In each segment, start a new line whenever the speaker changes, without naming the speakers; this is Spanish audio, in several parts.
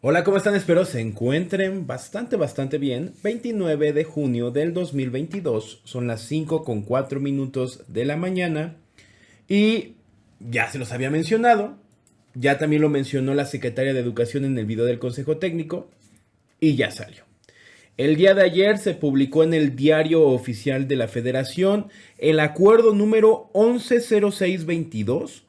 Hola, ¿cómo están? Espero se encuentren bastante bien. 29 de junio del 2022, son las 5:04 de la mañana y ya se los había mencionado, ya también lo mencionó la secretaria de Educación en el video del Consejo Técnico y ya salió. El día de ayer se publicó en el Diario Oficial de la Federación el acuerdo número 110622,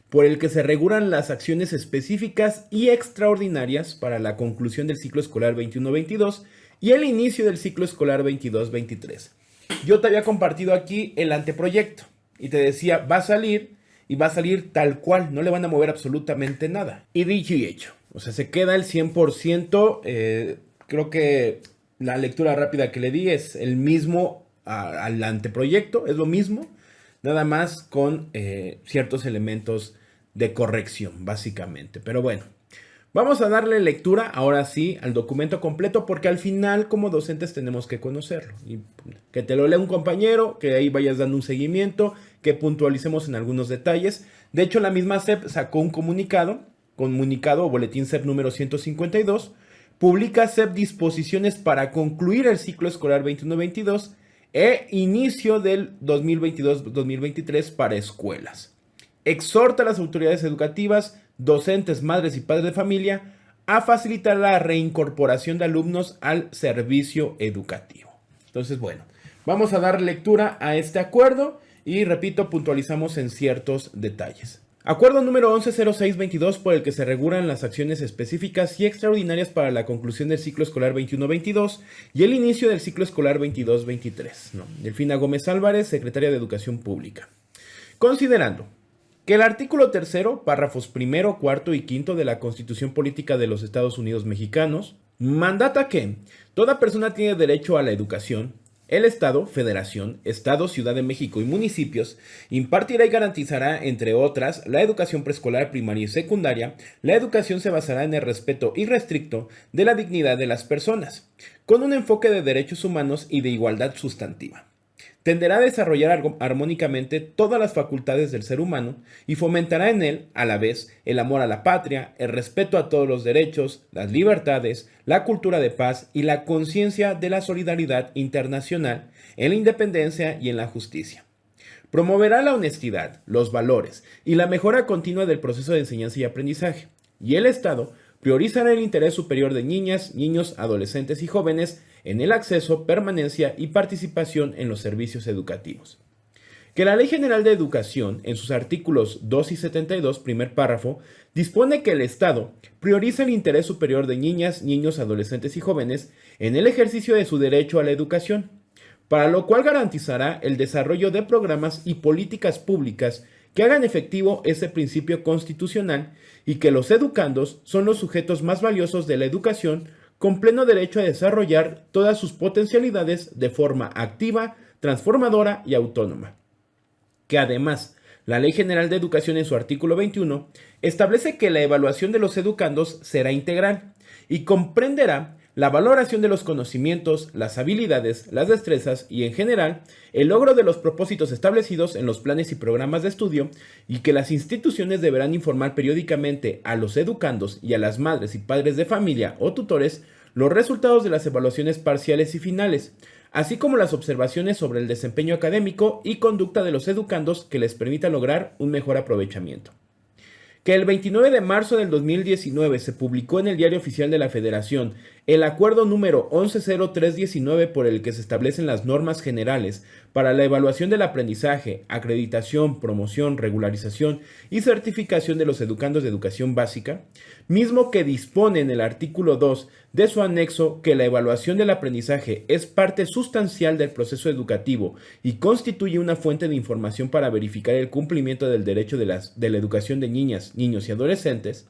por el que se regulan las acciones específicas y extraordinarias para la conclusión del ciclo escolar 21-22 y el inicio del ciclo escolar 22-23. Yo te había compartido aquí el anteproyecto y te decía, va a salir y va a salir tal cual, no le van a mover absolutamente nada. Y dicho y hecho, o sea, se queda el 100%, creo que la lectura rápida que le di es el mismo al anteproyecto, es lo mismo, nada más con ciertos elementos de corrección, básicamente. Pero bueno, vamos a darle lectura ahora sí al documento completo, porque al final como docentes tenemos que conocerlo. Y que te lo lea un compañero, que ahí vayas dando un seguimiento, que puntualicemos en algunos detalles. De hecho, la misma SEP sacó un comunicado o boletín SEP número 152, publica SEP disposiciones para concluir el ciclo escolar 21-22 e inicio del 2022-2023 para escuelas. Exhorta a las autoridades educativas, docentes, madres y padres de familia a facilitar la reincorporación de alumnos al servicio educativo. Entonces, bueno, vamos a dar lectura a este acuerdo y, repito, puntualizamos en ciertos detalles. Acuerdo número 110622, por el que se regulan las acciones específicas y extraordinarias para la conclusión del ciclo escolar 21-22 y el inicio del ciclo escolar 22-23. Delfina Gómez Álvarez, secretaria de Educación Pública. Considerando que el artículo 3º, párrafos primero, cuarto y quinto de la Constitución Política de los Estados Unidos Mexicanos, mandata que toda persona tiene derecho a la educación. El Estado, Federación, Estado, Ciudad de México y municipios impartirá y garantizará, entre otras, la educación preescolar, primaria y secundaria. La educación se basará en el respeto irrestricto de la dignidad de las personas, con un enfoque de derechos humanos y de igualdad sustantiva. Tenderá a desarrollar armónicamente todas las facultades del ser humano y fomentará en él, a la vez, el amor a la patria, el respeto a todos los derechos, las libertades, la cultura de paz y la conciencia de la solidaridad internacional en la independencia y en la justicia. Promoverá la honestidad, los valores y la mejora continua del proceso de enseñanza y aprendizaje. Y el Estado priorizará el interés superior de niñas, niños, adolescentes y jóvenes en el acceso, permanencia y participación en los servicios educativos. Que la Ley General de Educación, en sus artículos 2 y 72, primer párrafo, dispone que el Estado prioriza el interés superior de niñas, niños, adolescentes y jóvenes en el ejercicio de su derecho a la educación, para lo cual garantizará el desarrollo de programas y políticas públicas que hagan efectivo ese principio constitucional y que los educandos son los sujetos más valiosos de la educación, con pleno derecho a desarrollar todas sus potencialidades de forma activa, transformadora y autónoma. Que además, la Ley General de Educación en su artículo 21 establece que la evaluación de los educandos será integral y comprenderá la valoración de los conocimientos, las habilidades, las destrezas y, en general, el logro de los propósitos establecidos en los planes y programas de estudio, y que las instituciones deberán informar periódicamente a los educandos y a las madres y padres de familia o tutores los resultados de las evaluaciones parciales y finales, así como las observaciones sobre el desempeño académico y conducta de los educandos que les permita lograr un mejor aprovechamiento. Que el 29 de marzo del 2019 se publicó en el Diario Oficial de la Federación el acuerdo número 110319, por el que se establecen las normas generales para la evaluación del aprendizaje, acreditación, promoción, regularización y certificación de los educandos de educación básica, mismo que dispone en el artículo 2 de su anexo que la evaluación del aprendizaje es parte sustancial del proceso educativo y constituye una fuente de información para verificar el cumplimiento del derecho de la educación de niñas, niños y adolescentes.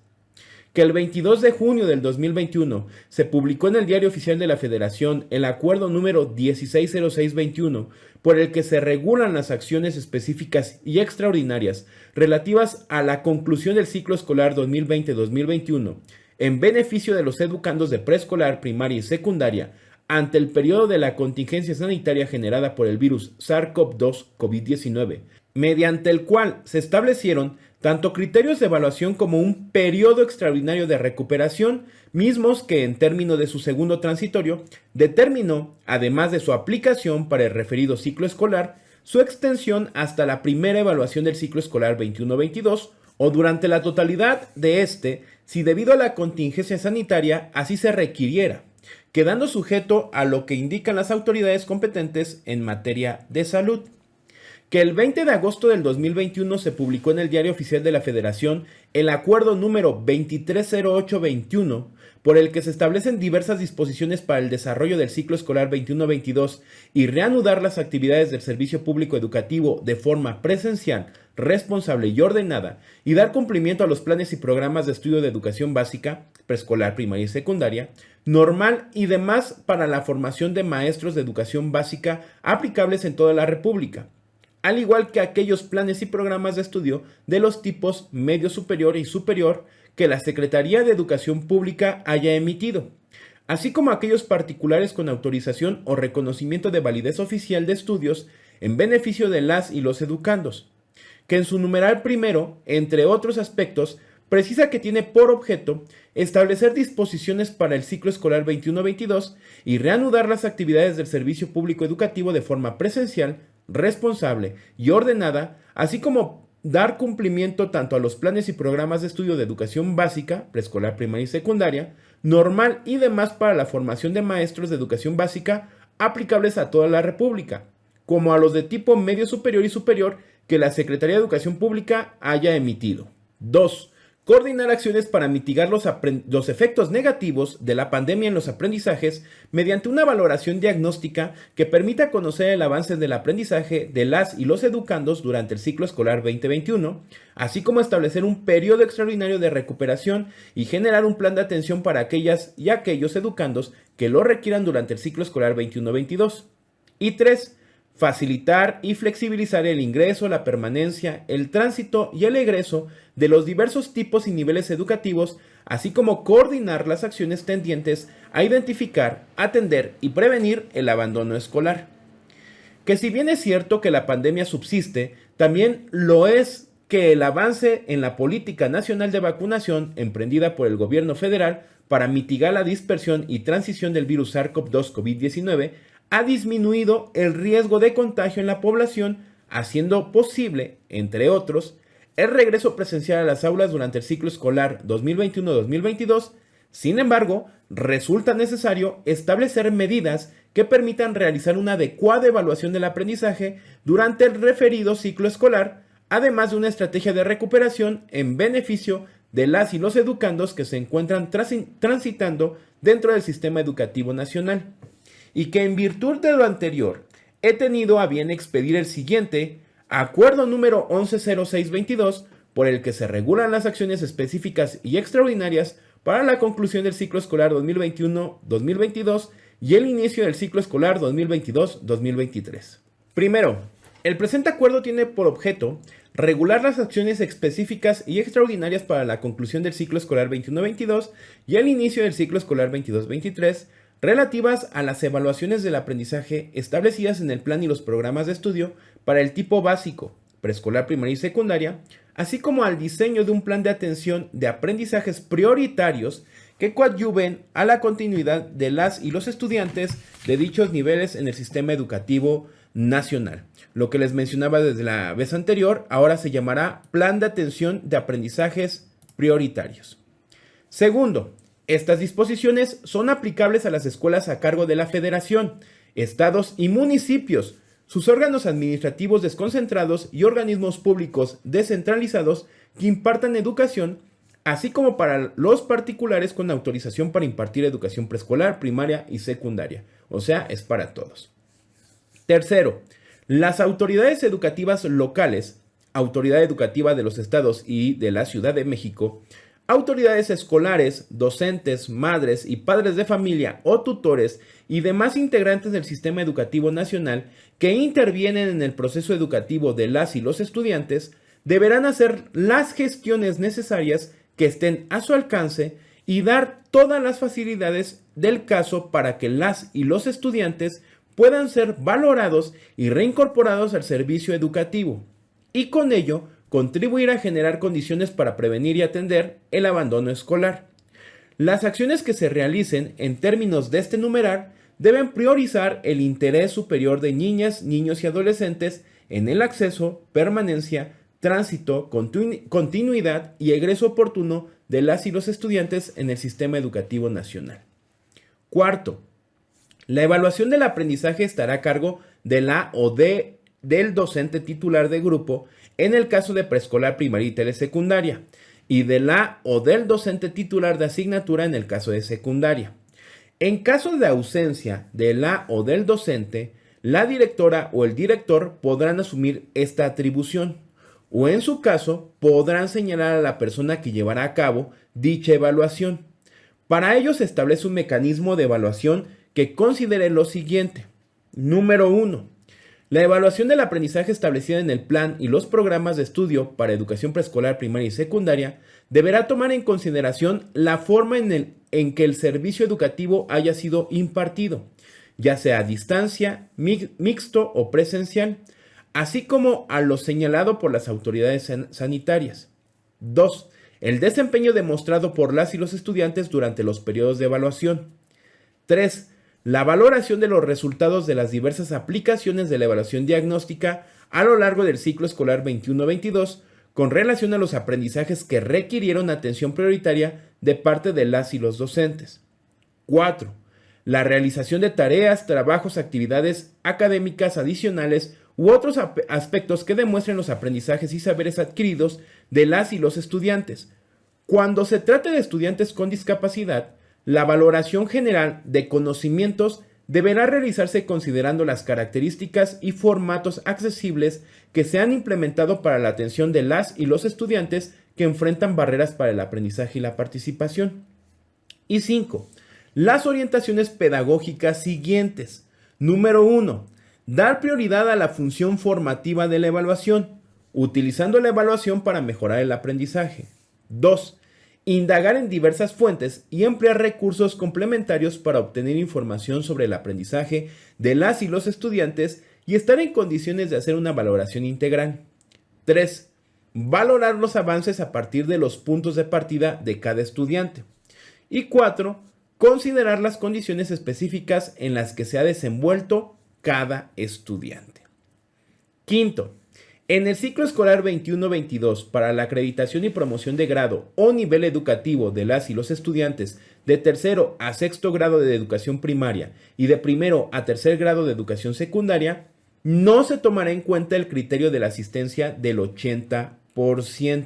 Que el 22 de junio del 2021 se publicó en el Diario Oficial de la Federación el acuerdo número 160621, por el que se regulan las acciones específicas y extraordinarias relativas a la conclusión del ciclo escolar 2020-2021 en beneficio de los educandos de preescolar, primaria y secundaria ante el periodo de la contingencia sanitaria generada por el virus SARS-CoV-2 COVID-19, mediante el cual se establecieron tanto criterios de evaluación como un periodo extraordinario de recuperación, mismos que en término de su segundo transitorio determinó, además de su aplicación para el referido ciclo escolar, su extensión hasta la primera evaluación del ciclo escolar 21-22 o durante la totalidad de este, si debido a la contingencia sanitaria así se requiriera, quedando sujeto a lo que indican las autoridades competentes en materia de salud. Que el 20 de agosto del 2021 se publicó en el Diario Oficial de la Federación el acuerdo número 230821, por el que se establecen diversas disposiciones para el desarrollo del ciclo escolar 21-22 y reanudar las actividades del servicio público educativo de forma presencial, responsable y ordenada, y dar cumplimiento a los planes y programas de estudio de educación básica, preescolar, primaria y secundaria, normal y demás para la formación de maestros de educación básica aplicables en toda la República, al igual que aquellos planes y programas de estudio de los tipos medio superior y superior que la Secretaría de Educación Pública haya emitido, así como aquellos particulares con autorización o reconocimiento de validez oficial de estudios en beneficio de las y los educandos, que en su numeral primero, entre otros aspectos, precisa que tiene por objeto establecer disposiciones para el ciclo escolar 21-22 y reanudar las actividades del servicio público educativo de forma presencial, responsable y ordenada, así como dar cumplimiento tanto a los planes y programas de estudio de educación básica, preescolar, primaria y secundaria, normal y demás para la formación de maestros de educación básica aplicables a toda la República, como a los de tipo medio superior y superior que la Secretaría de Educación Pública haya emitido. 2. Coordinar acciones para mitigar los efectos negativos de la pandemia en los aprendizajes mediante una valoración diagnóstica que permita conocer el avance del aprendizaje de las y los educandos durante el ciclo escolar 2021, así como establecer un periodo extraordinario de recuperación y generar un plan de atención para aquellas y aquellos educandos que lo requieran durante el ciclo escolar 21-22. Y 3. Facilitar y flexibilizar el ingreso, la permanencia, el tránsito y el egreso de los diversos tipos y niveles educativos, así como coordinar las acciones tendientes a identificar, atender y prevenir el abandono escolar. Que si bien es cierto que la pandemia subsiste, también lo es que el avance en la política nacional de vacunación emprendida por el gobierno federal para mitigar la dispersión y transición del virus SARS-CoV-2 COVID-19 ha disminuido el riesgo de contagio en la población, haciendo posible, entre otros, el regreso presencial a las aulas durante el ciclo escolar 2021-2022. Sin embargo, resulta necesario establecer medidas que permitan realizar una adecuada evaluación del aprendizaje durante el referido ciclo escolar, además de una estrategia de recuperación en beneficio de las y los educandos que se encuentran transitando dentro del sistema educativo nacional. Y que en virtud de lo anterior, he tenido a bien expedir el siguiente acuerdo número 110622, por el que se regulan las acciones específicas y extraordinarias para la conclusión del ciclo escolar 2021-2022 y el inicio del ciclo escolar 2022-2023. Primero, el presente acuerdo tiene por objeto regular las acciones específicas y extraordinarias para la conclusión del ciclo escolar 21-22 y el inicio del ciclo escolar 22-23, relativas a las evaluaciones del aprendizaje establecidas en el plan y los programas de estudio para el tipo básico, preescolar, primaria y secundaria, así como al diseño de un plan de atención de aprendizajes prioritarios que coadyuven a la continuidad de las y los estudiantes de dichos niveles en el sistema educativo nacional. Lo que les mencionaba desde la vez anterior, ahora se llamará Plan de Atención de Aprendizajes Prioritarios. Segundo, estas disposiciones son aplicables a las escuelas a cargo de la Federación, estados y municipios, sus órganos administrativos desconcentrados y organismos públicos descentralizados que impartan educación, así como para los particulares con autorización para impartir educación preescolar, primaria y secundaria. O sea, es para todos. Tercero, las autoridades educativas locales, Autoridad Educativa de los Estados y de la Ciudad de México, autoridades escolares, docentes, madres y padres de familia o tutores y demás integrantes del sistema educativo nacional que intervienen en el proceso educativo de las y los estudiantes deberán hacer las gestiones necesarias que estén a su alcance y dar todas las facilidades del caso para que las y los estudiantes puedan ser valorados y reincorporados al servicio educativo y con ello contribuir a generar condiciones para prevenir y atender el abandono escolar. Las acciones que se realicen en términos de este numeral deben priorizar el interés superior de niñas, niños y adolescentes en el acceso, permanencia, tránsito, continuidad y egreso oportuno de las y los estudiantes en el sistema educativo nacional. Cuarto, la evaluación del aprendizaje estará a cargo de la o del docente titular de grupo en el caso de preescolar, primaria y telesecundaria, y de la o del docente titular de asignatura en el caso de secundaria. En caso de ausencia de la o del docente, la directora o el director podrán asumir esta atribución, o en su caso podrán señalar a la persona que llevará a cabo dicha evaluación. Para ello se establece un mecanismo de evaluación que considere lo siguiente. Número 1. La evaluación del aprendizaje establecida en el plan y los programas de estudio para educación preescolar, primaria y secundaria deberá tomar en consideración la forma en que el servicio educativo haya sido impartido, ya sea a distancia, mixto o presencial, así como a lo señalado por las autoridades sanitarias. 2. El desempeño demostrado por las y los estudiantes durante los periodos de evaluación. 3. La valoración de los resultados de las diversas aplicaciones de la evaluación diagnóstica a lo largo del ciclo escolar 21-22 con relación a los aprendizajes que requirieron atención prioritaria de parte de las y los docentes. 4. La realización de tareas, trabajos, actividades académicas adicionales u otros aspectos que demuestren los aprendizajes y saberes adquiridos de las y los estudiantes. Cuando se trate de estudiantes con discapacidad, la valoración general de conocimientos deberá realizarse considerando las características y formatos accesibles que se han implementado para la atención de las y los estudiantes que enfrentan barreras para el aprendizaje y la participación. Y 5. Las orientaciones pedagógicas siguientes. Número 1. Dar prioridad a la función formativa de la evaluación, utilizando la evaluación para mejorar el aprendizaje. 2. Indagar en diversas fuentes y emplear recursos complementarios para obtener información sobre el aprendizaje de las y los estudiantes y estar en condiciones de hacer una valoración integral. 3. Valorar los avances a partir de los puntos de partida de cada estudiante. Y 4. Considerar las condiciones específicas en las que se ha desenvuelto cada estudiante. Quinto, en el ciclo escolar 21-22 para la acreditación y promoción de grado o nivel educativo de las y los estudiantes de tercero a sexto grado de educación primaria y de primero a tercer grado de educación secundaria, no se tomará en cuenta el criterio de la asistencia del 80%.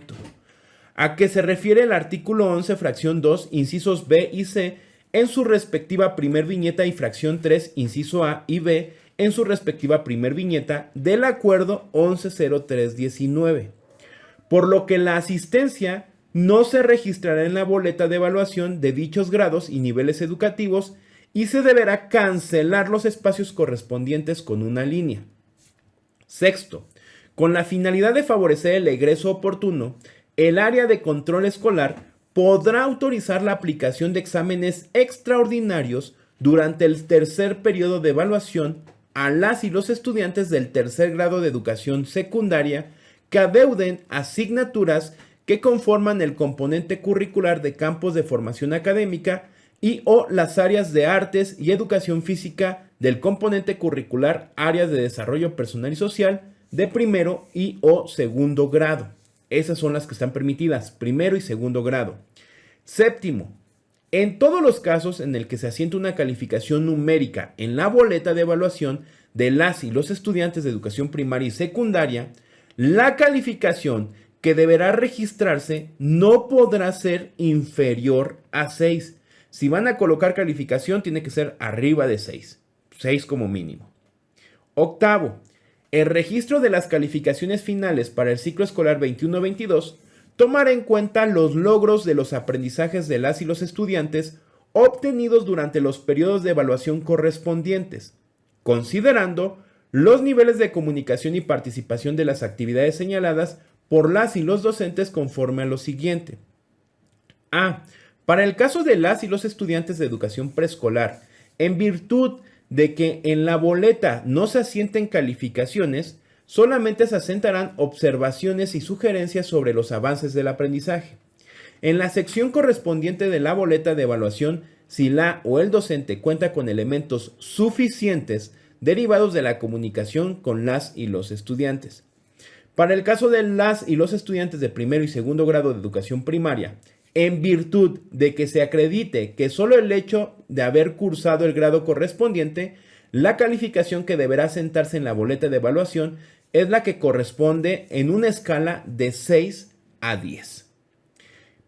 ¿A qué se refiere el artículo 11, fracción 2, incisos B y C en su respectiva primer viñeta y fracción 3, inciso A y B en su respectiva primer viñeta del acuerdo 110319, por lo que la asistencia no se registrará en la boleta de evaluación de dichos grados y niveles educativos y se deberá cancelar los espacios correspondientes con una línea. Sexto, con la finalidad de favorecer el egreso oportuno, el área de control escolar podrá autorizar la aplicación de exámenes extraordinarios durante el tercer periodo de evaluación a las y los estudiantes del tercer grado de educación secundaria que adeuden asignaturas que conforman el componente curricular de campos de formación académica y o las áreas de artes y educación física del componente curricular áreas de desarrollo personal y social de primero y o segundo grado. Esas son las que están permitidas, primero y segundo grado. Séptimo, en todos los casos en el que se asiente una calificación numérica en la boleta de evaluación de las y los estudiantes de educación primaria y secundaria, la calificación que deberá registrarse no podrá ser inferior a 6. Si van a colocar calificación, tiene que ser arriba de 6. 6 como mínimo. Octavo, el registro de las calificaciones finales para el ciclo escolar 21-22 tomará en cuenta los logros de los aprendizajes de las y los estudiantes obtenidos durante los periodos de evaluación correspondientes, considerando los niveles de comunicación y participación de las actividades señaladas por las y los docentes conforme a lo siguiente. A. Para el caso de las y los estudiantes de educación preescolar, en virtud de que en la boleta no se asienten calificaciones, solamente se asentarán observaciones y sugerencias sobre los avances del aprendizaje. En la sección correspondiente de la boleta de evaluación, si la o el docente cuenta con elementos suficientes derivados de la comunicación con las y los estudiantes. Para el caso de las y los estudiantes de primero y segundo grado de educación primaria, en virtud de que se acredite que solo el hecho de haber cursado el grado correspondiente, la calificación que deberá sentarse en la boleta de evaluación es la que corresponde en una escala de 6 a 10.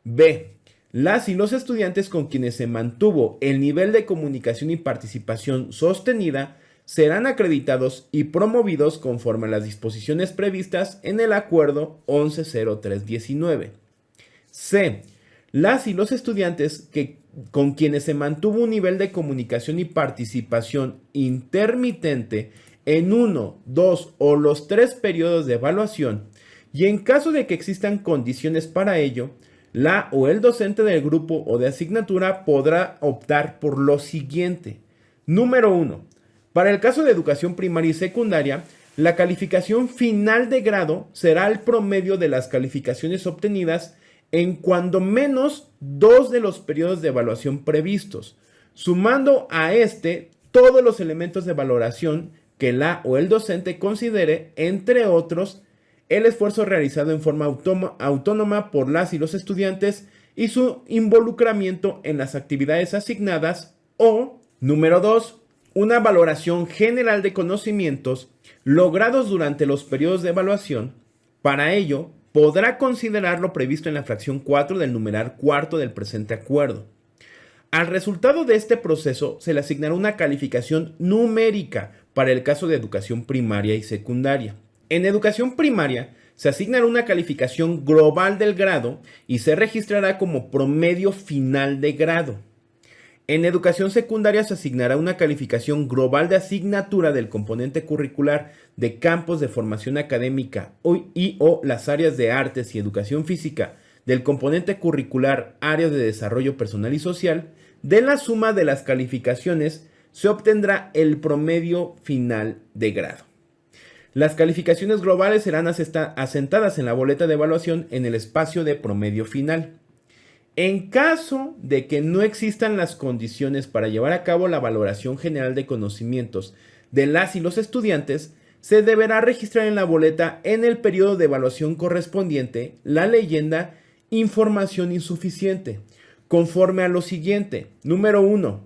B. Las y los estudiantes con quienes se mantuvo el nivel de comunicación y participación sostenida serán acreditados y promovidos conforme a las disposiciones previstas en el Acuerdo 110319. C. Las y los estudiantes con quienes se mantuvo un nivel de comunicación y participación intermitente en 1, 2 o los 3 periodos de evaluación, y en caso de que existan condiciones para ello, la o el docente del grupo o de asignatura podrá optar por lo siguiente. Número 1. Para el caso de educación primaria y secundaria, la calificación final de grado será el promedio de las calificaciones obtenidas en cuando menos 2 de los periodos de evaluación previstos, sumando a todos los elementos de valoración que la o el docente considere, entre otros, el esfuerzo realizado en forma autónoma por las y los estudiantes y su involucramiento en las actividades asignadas, o, número 2, una valoración general de conocimientos logrados durante los periodos de evaluación. Para ello, podrá considerar lo previsto en la fracción 4 del numeral cuarto del presente acuerdo. Al resultado de este proceso se le asignará una calificación numérica para el caso de educación primaria y secundaria. En educación primaria se asignará una calificación global del grado y se registrará como promedio final de grado. En educación secundaria se asignará una calificación global de asignatura del componente curricular de campos de formación académica o las áreas de artes y educación física del componente curricular áreas de desarrollo personal y social. De la suma de las calificaciones se obtendrá el promedio final de grado. Las calificaciones globales serán asentadas en la boleta de evaluación en el espacio de promedio final. En caso de que no existan las condiciones para llevar a cabo la valoración general de conocimientos de las y los estudiantes, se deberá registrar en la boleta en el periodo de evaluación correspondiente la leyenda información insuficiente, conforme a lo siguiente. Número 1.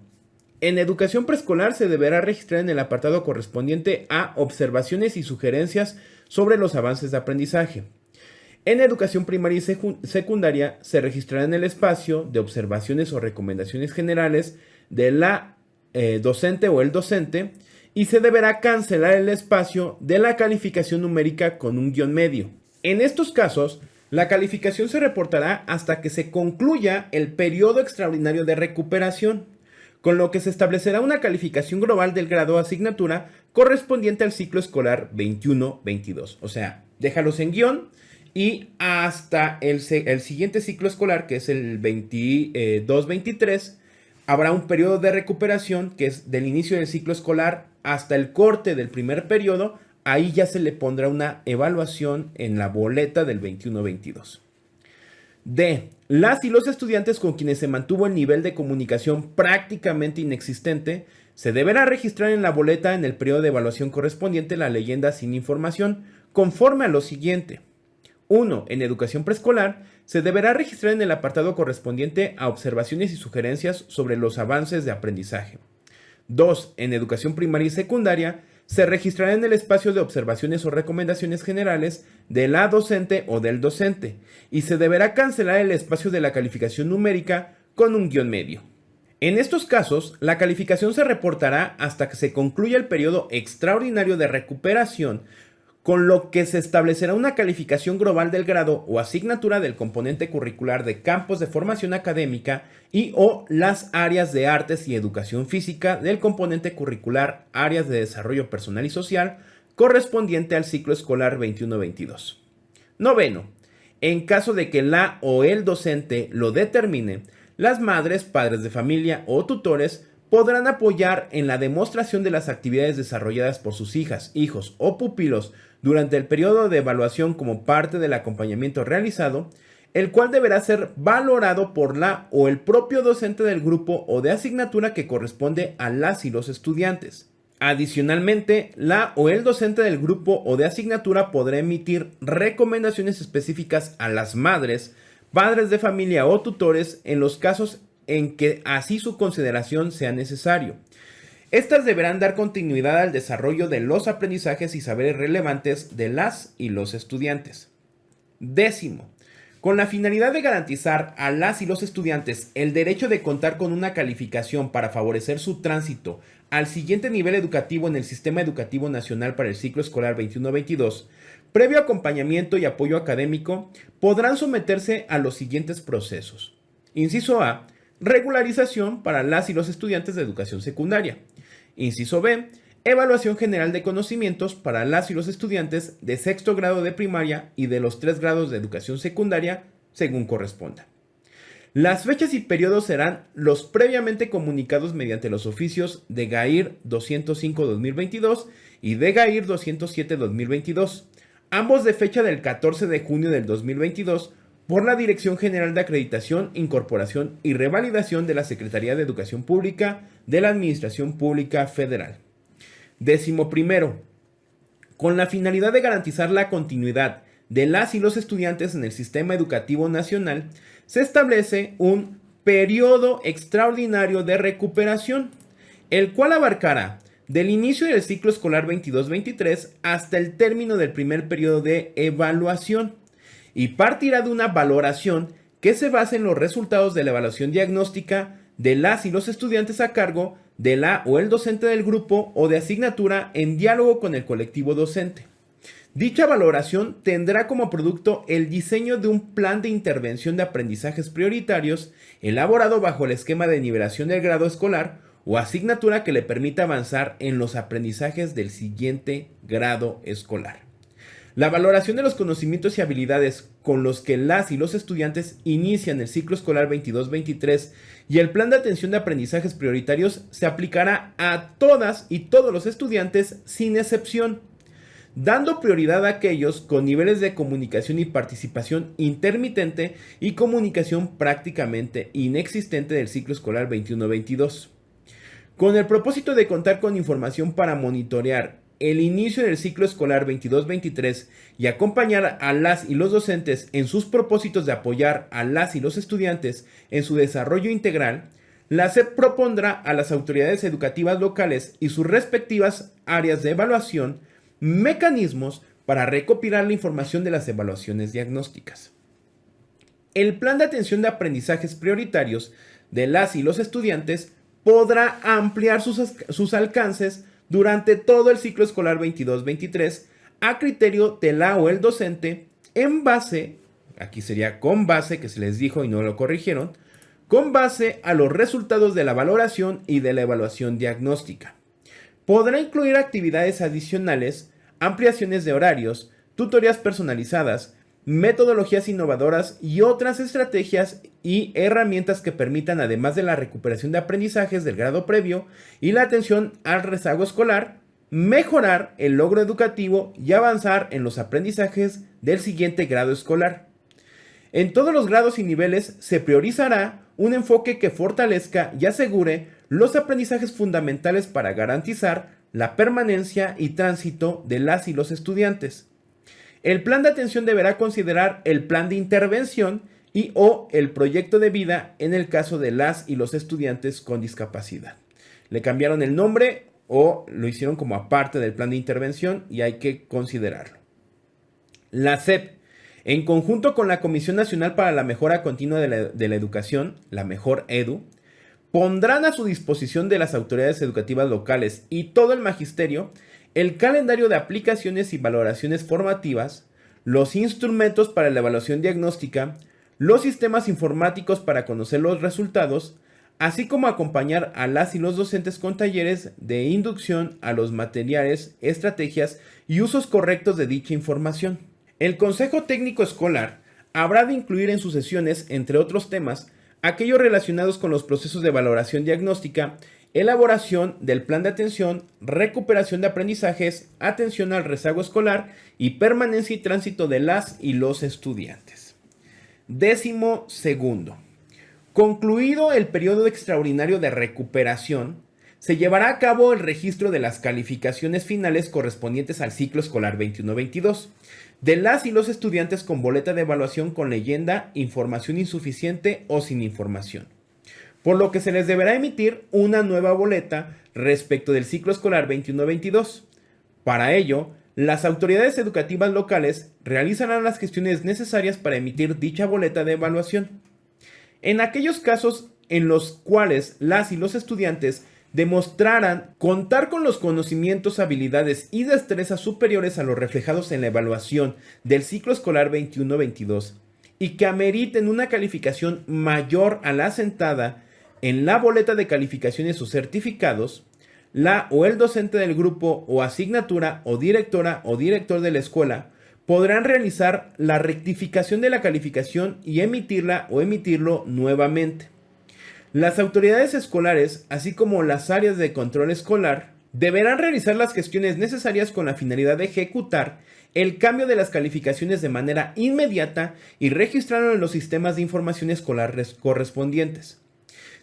En educación preescolar se deberá registrar en el apartado correspondiente a observaciones y sugerencias sobre los avances de aprendizaje. En educación primaria y secundaria se registrará en el espacio de observaciones o recomendaciones generales de la docente o el docente y se deberá cancelar el espacio de la calificación numérica con un guión medio. En estos casos, la calificación se reportará hasta que se concluya el periodo extraordinario de recuperación, con lo que se establecerá una calificación global del grado o asignatura correspondiente al ciclo escolar 21-22. O sea, déjalos en guión y hasta el siguiente ciclo escolar, que es el 22-23, habrá un periodo de recuperación que es del inicio del ciclo escolar hasta el corte del primer periodo. Ahí ya se le pondrá una evaluación en la boleta del 21-22. D. Las y los estudiantes con quienes se mantuvo el nivel de comunicación prácticamente inexistente, se deberá registrar en la boleta en el periodo de evaluación correspondiente la leyenda sin información, conforme a lo siguiente. 1. En educación preescolar, se deberá registrar en el apartado correspondiente a observaciones y sugerencias sobre los avances de aprendizaje. 2. En educación primaria y secundaria, se registrará en el espacio de observaciones o recomendaciones generales de la docente o del docente y se deberá cancelar el espacio de la calificación numérica con un guión medio. En estos casos, la calificación se reportará hasta que se concluya el periodo extraordinario de recuperación, con lo que se establecerá una calificación global del grado o asignatura del componente curricular de campos de formación académica y o las áreas de artes y educación física del componente curricular áreas de desarrollo personal y social correspondiente al ciclo escolar 21-22. Noveno, en caso de que la o el docente lo determine, las madres, padres de familia o tutores podrán apoyar en la demostración de las actividades desarrolladas por sus hijas, hijos o pupilos durante el periodo de evaluación como parte del acompañamiento realizado, el cual deberá ser valorado por la o el propio docente del grupo o de asignatura que corresponde a las y los estudiantes. Adicionalmente, la o el docente del grupo o de asignatura podrá emitir recomendaciones específicas a las madres, padres de familia o tutores en los casos en que así su consideración sea necesario. Estas deberán dar continuidad al desarrollo de los aprendizajes y saberes relevantes de las y los estudiantes. 10. Con la finalidad de garantizar a las y los estudiantes el derecho de contar con una calificación para favorecer su tránsito al siguiente nivel educativo en el Sistema Educativo Nacional para el ciclo escolar 21-22, previo acompañamiento y apoyo académico, podrán someterse a los siguientes procesos. Inciso A, regularización para las y los estudiantes de educación secundaria. Inciso B, evaluación general de conocimientos para las y los estudiantes de sexto grado de primaria y de los 3 grados de educación secundaria, según corresponda. Las fechas y periodos serán los previamente comunicados mediante los oficios de GAIR 205-2022 y de GAIR 207-2022, ambos de fecha del 14 de junio del 2022, por la Dirección General de Acreditación, Incorporación y Revalidación de la Secretaría de Educación Pública de la Administración Pública Federal. 11. Con la finalidad de garantizar la continuidad de las y los estudiantes en el sistema educativo nacional, se establece un periodo extraordinario de recuperación, el cual abarcará del inicio del ciclo escolar 22-23 hasta el término del primer periodo de evaluación y partirá de una valoración que se basa en los resultados de la evaluación diagnóstica de las y los estudiantes a cargo de la o el docente del grupo o de asignatura en diálogo con el colectivo docente. Dicha valoración tendrá como producto el diseño de un plan de intervención de aprendizajes prioritarios elaborado bajo el esquema de nivelación del grado escolar o asignatura que le permita avanzar en los aprendizajes del siguiente grado escolar. La valoración de los conocimientos y habilidades con los que las y los estudiantes inician el ciclo escolar 22-23 y el plan de atención de aprendizajes prioritarios se aplicará a todas y todos los estudiantes sin excepción, dando prioridad a aquellos con niveles de comunicación y participación intermitente y comunicación prácticamente inexistente del ciclo escolar 21-22. Con el propósito de contar con información para monitorear el inicio del ciclo escolar 22-23 y acompañar a las y los docentes en sus propósitos de apoyar a las y los estudiantes en su desarrollo integral, la SEP propondrá a las autoridades educativas locales y sus respectivas áreas de evaluación mecanismos para recopilar la información de las evaluaciones diagnósticas. El plan de atención de aprendizajes prioritarios de las y los estudiantes podrá ampliar sus alcances durante todo el ciclo escolar 22-23 a criterio de la o el docente en base, aquí sería con base, que se les dijo y no lo corrigieron, con base a los resultados de la valoración y de la evaluación diagnóstica. Podrá incluir actividades adicionales, ampliaciones de horarios, tutorías personalizadas, metodologías innovadoras y otras estrategias y herramientas que permitan, además de la recuperación de aprendizajes del grado previo y la atención al rezago escolar, mejorar el logro educativo y avanzar en los aprendizajes del siguiente grado escolar. En todos los grados y niveles se priorizará un enfoque que fortalezca y asegure los aprendizajes fundamentales para garantizar la permanencia y tránsito de las y los estudiantes. El plan de atención deberá considerar el plan de intervención y o el proyecto de vida en el caso de las y los estudiantes con discapacidad. Le cambiaron el nombre o lo hicieron como aparte del plan de intervención y hay que considerarlo. La SEP, en conjunto con la Comisión Nacional para la Mejora Continua de la Educación, la Mejor Edu, pondrán a su disposición de las autoridades educativas locales y todo el magisterio el calendario de aplicaciones y valoraciones formativas, los instrumentos para la evaluación diagnóstica, los sistemas informáticos para conocer los resultados, así como acompañar a las y los docentes con talleres de inducción a los materiales, estrategias y usos correctos de dicha información. El Consejo Técnico Escolar habrá de incluir en sus sesiones, entre otros temas, aquellos relacionados con los procesos de valoración diagnóstica elaboración del plan de atención, recuperación de aprendizajes, atención al rezago escolar y permanencia y tránsito de las y los estudiantes. 12. Concluido el periodo extraordinario de recuperación, se llevará a cabo el registro de las calificaciones finales correspondientes al ciclo escolar 21-22 de las y los estudiantes con boleta de evaluación con leyenda, información insuficiente o sin información, por lo que se les deberá emitir una nueva boleta respecto del ciclo escolar 21-22. Para ello, las autoridades educativas locales realizarán las gestiones necesarias para emitir dicha boleta de evaluación. En aquellos casos en los cuales las y los estudiantes demostraran contar con los conocimientos, habilidades y destrezas superiores a los reflejados en la evaluación del ciclo escolar 21-22 y que ameriten una calificación mayor a la asentada en la boleta de calificaciones o certificados, la o el docente del grupo o asignatura o directora o director de la escuela podrán realizar la rectificación de la calificación y emitirla o emitirlo nuevamente. Las autoridades escolares, así como las áreas de control escolar, deberán realizar las gestiones necesarias con la finalidad de ejecutar el cambio de las calificaciones de manera inmediata y registrarlo en los sistemas de información escolar correspondientes.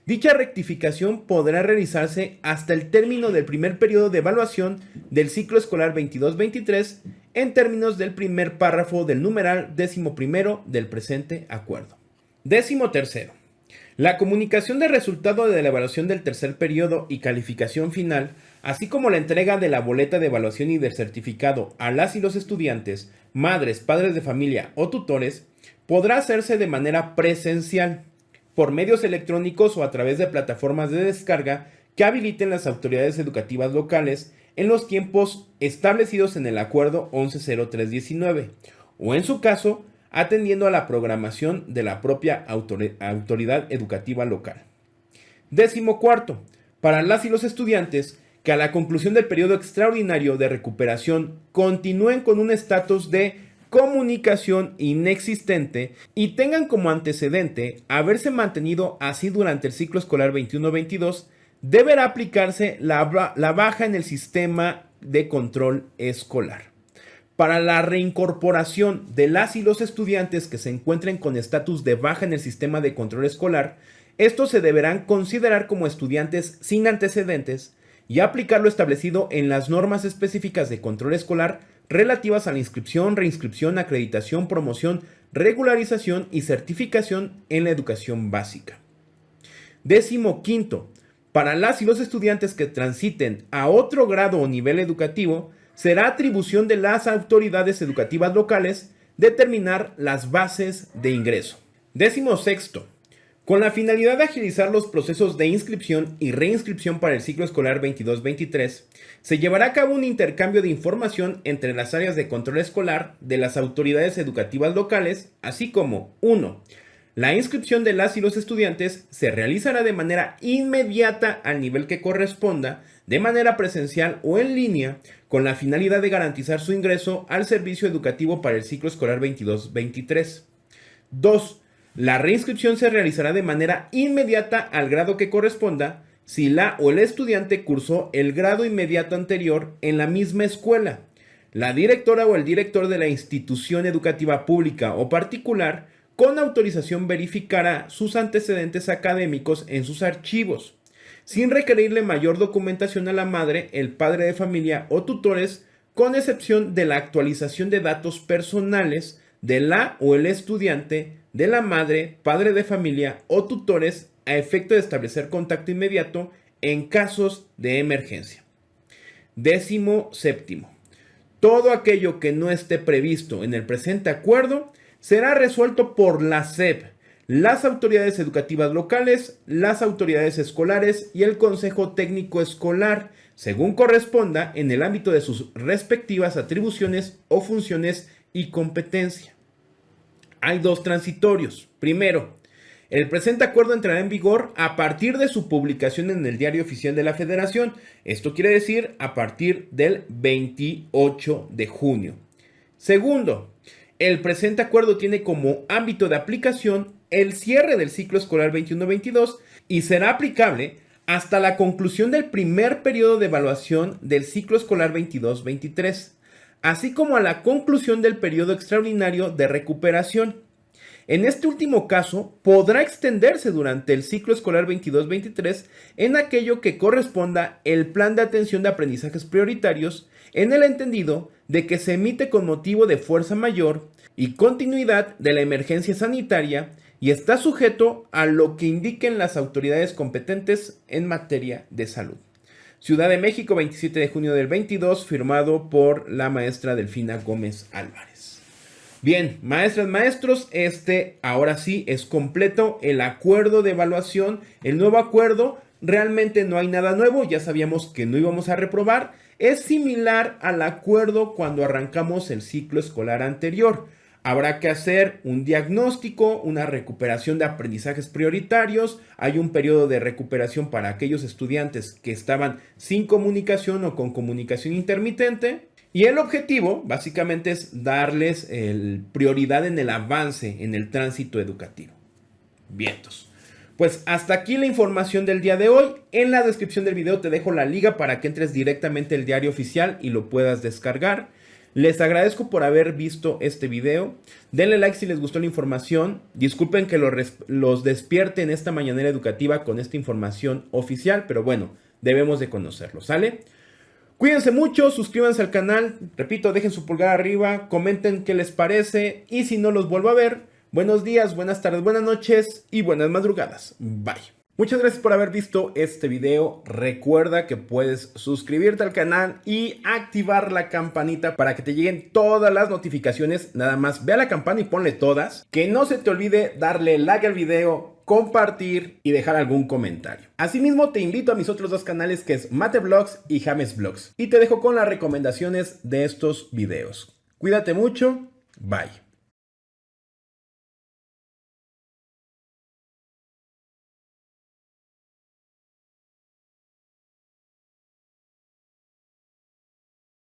Dicha rectificación podrá realizarse hasta el término del primer periodo de evaluación del ciclo escolar 22-23 en términos del primer párrafo del numeral 11 del presente acuerdo. 13. La comunicación de resultado de la evaluación del tercer periodo y calificación final, así como la entrega de la boleta de evaluación y del certificado a las y los estudiantes, madres, padres de familia o tutores, podrá hacerse de manera presencial, por medios electrónicos o a través de plataformas de descarga que habiliten las autoridades educativas locales en los tiempos establecidos en el Acuerdo 110319, o en su caso, atendiendo a la programación de la propia autoridad educativa local. 14. Para las y los estudiantes que a la conclusión del periodo extraordinario de recuperación continúen con un estatus de comunicación inexistente y tengan como antecedente haberse mantenido así durante el ciclo escolar 21-22, deberá aplicarse la baja en el sistema de control escolar. Para la reincorporación de las y los estudiantes que se encuentren con estatus de baja en el sistema de control escolar, estos se deberán considerar como estudiantes sin antecedentes y aplicar lo establecido en las normas específicas de control escolar relativas a la inscripción, reinscripción, acreditación, promoción, regularización y certificación en la educación básica. 15. Para las y los estudiantes que transiten a otro grado o nivel educativo, será atribución de las autoridades educativas locales determinar las bases de ingreso. 16. Con la finalidad de agilizar los procesos de inscripción y reinscripción para el ciclo escolar 22-23, se llevará a cabo un intercambio de información entre las áreas de control escolar de las autoridades educativas locales, así como 1. La inscripción de las y los estudiantes se realizará de manera inmediata al nivel que corresponda, de manera presencial o en línea, con la finalidad de garantizar su ingreso al servicio educativo para el ciclo escolar 22-23. 2. La reinscripción se realizará de manera inmediata al grado que corresponda si la o el estudiante cursó el grado inmediato anterior en la misma escuela. La directora o el director de la institución educativa pública o particular, con autorización, verificará sus antecedentes académicos en sus archivos, sin requerirle mayor documentación a la madre, el padre de familia o tutores, con excepción de la actualización de datos personales de la o el estudiante, de la madre, padre de familia o tutores a efecto de establecer contacto inmediato en casos de emergencia. 17. Todo aquello que no esté previsto en el presente acuerdo será resuelto por la SEP, las autoridades educativas locales, las autoridades escolares y el Consejo Técnico Escolar, según corresponda en el ámbito de sus respectivas atribuciones o funciones y competencia. Hay dos transitorios. Primero, el presente acuerdo entrará en vigor a partir de su publicación en el Diario Oficial de la Federación. Esto quiere decir a partir del 28 de junio. Segundo, el presente acuerdo tiene como ámbito de aplicación el cierre del ciclo escolar 21-22 y será aplicable hasta la conclusión del primer periodo de evaluación del ciclo escolar 22-23, así como a la conclusión del periodo extraordinario de recuperación. En este último caso, podrá extenderse durante el ciclo escolar 22-23 en aquello que corresponda el plan de atención de aprendizajes prioritarios, en el entendido de que se emite con motivo de fuerza mayor y continuidad de la emergencia sanitaria y está sujeto a lo que indiquen las autoridades competentes en materia de salud. Ciudad de México, 27 de junio del 22, firmado por la maestra Delfina Gómez Álvarez. Bien, maestras, maestros, ahora sí es completo el acuerdo de evaluación, el nuevo acuerdo. Realmente no hay nada nuevo, ya sabíamos que no íbamos a reprobar. Es similar al acuerdo cuando arrancamos el ciclo escolar anterior. Habrá que hacer un diagnóstico, una recuperación de aprendizajes prioritarios. Hay un periodo de recuperación para aquellos estudiantes que estaban sin comunicación o con comunicación intermitente. Y el objetivo básicamente es darles prioridad en el avance, en el tránsito educativo. Vientos. Pues hasta aquí la información del día de hoy. En la descripción del video te dejo la liga para que entres directamente al diario oficial y lo puedas descargar. Les agradezco por haber visto este video. Denle like si les gustó la información. Disculpen que los despierte en esta mañanera educativa con esta información oficial, pero bueno, debemos de conocerlo, ¿sale? Cuídense mucho, suscríbanse al canal. Repito, dejen su pulgar arriba, comenten qué les parece y si no los vuelvo a ver, buenos días, buenas tardes, buenas noches y buenas madrugadas. Bye. Muchas gracias por haber visto este video. Recuerda que puedes suscribirte al canal y activar la campanita para que te lleguen todas las notificaciones. Nada más ve a la campana y ponle todas. Que no se te olvide darle like al video, compartir y dejar algún comentario. Asimismo te invito a mis otros dos canales que es Mate Vlogs y James Vlogs. Y te dejo con las recomendaciones de estos videos. Cuídate mucho. Bye.